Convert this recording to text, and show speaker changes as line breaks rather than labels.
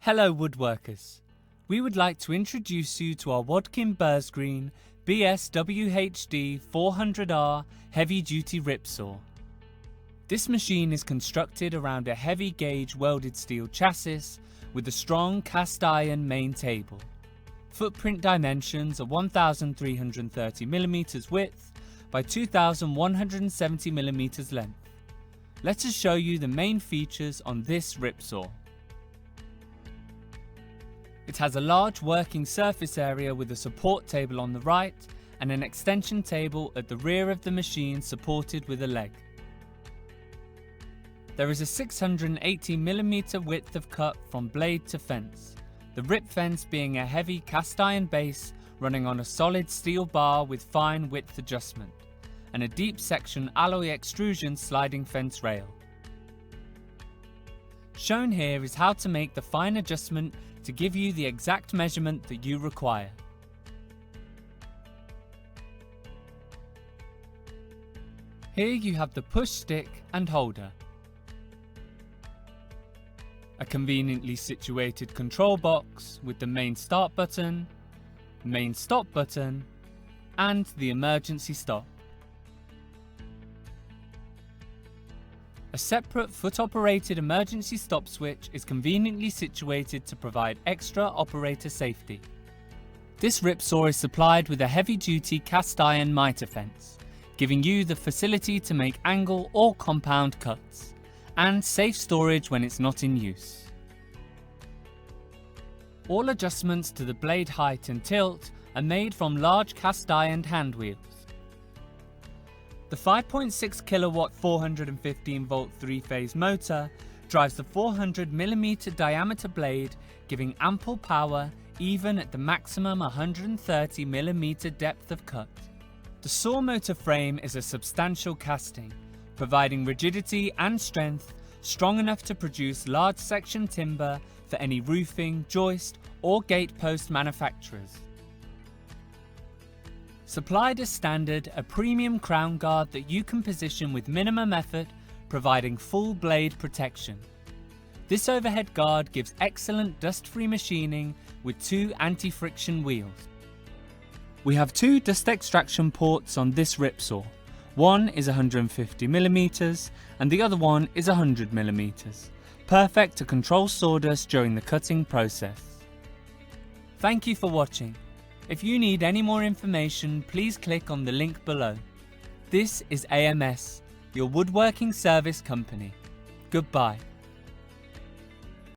Hello woodworkers, we would like to introduce you to our Wadkin Bursgreen BSWHD 400R-Heavy duty rip saw. This machine is constructed around a heavy gauge welded steel chassis with a strong cast iron main table. Footprint dimensions are 1330mm width by 2170mm length. Let us show you the main features on this rip saw. It has a large working surface area with a support table on the right and an extension table at the rear of the machine supported with a leg. There is a 680mm width of cut from blade to fence, the rip fence being a heavy cast iron base running on a solid steel bar with fine width adjustment, and a deep section alloy extrusion sliding fence rail. Shown here is how to make the fine adjustment to give you the exact measurement that you require. Here you have the push stick and holder, a conveniently situated control box with the main start button, main stop button, and the emergency stop. A separate foot-operated emergency stop switch is conveniently situated to provide extra operator safety. This rip saw is supplied with a heavy-duty cast iron mitre fence, giving you the facility to make angle or compound cuts, and safe storage when it's not in use. All adjustments to the blade height and tilt are made from large cast iron hand wheels. The 5.6 kilowatt 415 volt 3-phase motor drives the 400mm diameter blade, giving ample power even at the maximum 130mm depth of cut. The saw motor frame is a substantial casting, providing rigidity and strength strong enough to produce large section timber for any roofing, joist or gatepost manufacturers. Supplied as standard, a premium crown guard that you can position with minimum effort, providing full blade protection. This overhead guard gives excellent dust-free machining with 2 anti-friction wheels. We have 2 dust extraction ports on this rip saw. One is 150mm and the other one is 100mm, perfect to control sawdust during the cutting process. Thank you for watching. If you need any more information, please click on the link below. This is AMS, your woodworking service company. Goodbye.